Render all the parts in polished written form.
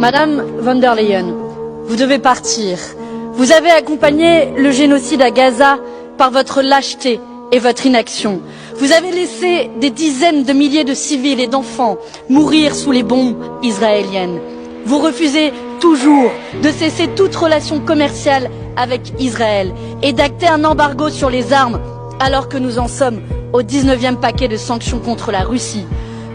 Madame von der Leyen, vous devez partir. Vous avez accompagné le génocide à Gaza par votre lâcheté et votre inaction. Vous avez laissé des dizaines de milliers de civils et d'enfants mourir sous les bombes israéliennes. Vous refusez toujours de cesser toute relation commerciale avec Israël et d'acter un embargo sur les armes alors que nous en sommes au 19e paquet de sanctions contre la Russie.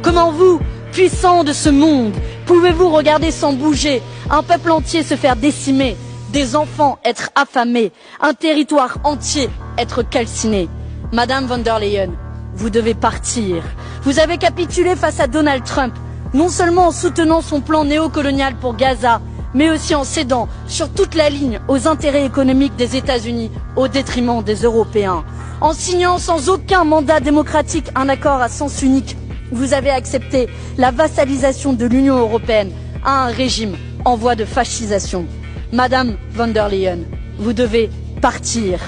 Comment vous, puissants de ce monde, pouvez-vous regarder sans bouger un peuple entier se faire décimer, des enfants être affamés, un territoire entier être calciné? Madame von der Leyen, vous devez partir. Vous avez capitulé face à Donald Trump, non seulement en soutenant son plan néocolonial pour Gaza, mais aussi en cédant sur toute la ligne aux intérêts économiques des États-Unis au détriment des Européens. En signant sans aucun mandat démocratique un accord à sens unique, vous avez accepté la vassalisation de l'Union européenne à un régime en voie de fascisation. Madame von der Leyen, vous devez partir.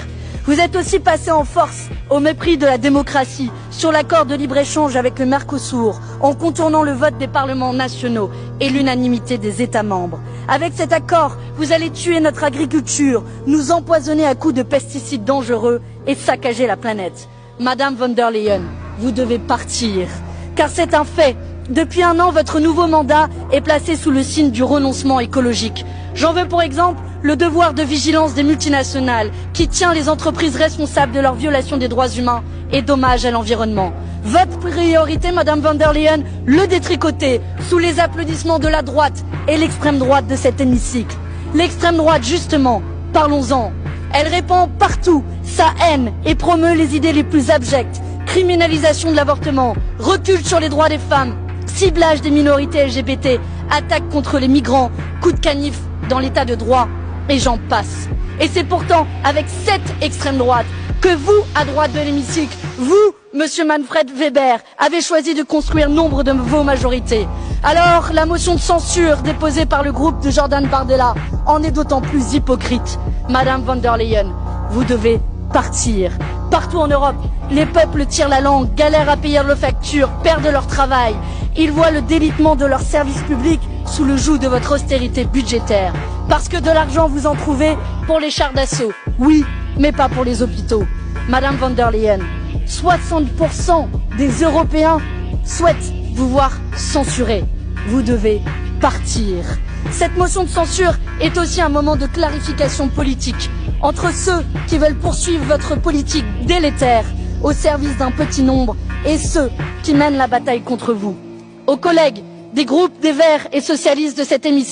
Vous êtes aussi passé en force au mépris de la démocratie sur l'accord de libre-échange avec le Mercosur, en contournant le vote des parlements nationaux et l'unanimité des États membres. Avec cet accord, vous allez tuer notre agriculture, nous empoisonner à coups de pesticides dangereux et saccager la planète. Madame von der Leyen, vous devez partir. Car c'est un fait, depuis un an, votre nouveau mandat est placé sous le signe du renoncement écologique. J'en veux pour exemple le devoir de vigilance des multinationales qui tient les entreprises responsables de leur violation des droits humains et dommages à l'environnement. Votre priorité, Madame von der Leyen, le détricoter sous les applaudissements de la droite et l'extrême droite de cet hémicycle. L'extrême droite, justement, parlons-en. Elle répand partout sa haine et promeut les idées les plus abjectes. Criminalisation de l'avortement, recul sur les droits des femmes, ciblage des minorités LGBT, attaque contre les migrants, coup de canif dans l'état de droit, et j'en passe. Et c'est pourtant avec cette extrême droite que vous, à droite de l'hémicycle, vous, Monsieur Manfred Weber, avez choisi de construire nombre de vos majorités. Alors, la motion de censure déposée par le groupe de Jordan Bardella en est d'autant plus hypocrite. Madame von der Leyen, vous devez partir. Partout en Europe, les peuples tirent la langue, galèrent à payer leurs factures, perdent leur travail. Ils voient le délitement de leurs services publics sous le joug de votre austérité budgétaire. Parce que de l'argent vous en trouvez pour les chars d'assaut. Oui, mais pas pour les hôpitaux. Madame von der Leyen, 60% des Européens souhaitent vous voir censurer. Vous devez partir. Cette motion de censure est aussi un moment de clarification politique entre ceux qui veulent poursuivre votre politique délétère au service d'un petit nombre et ceux qui mènent la bataille contre vous. Aux collègues des groupes des Verts et socialistes de cet hémicycle,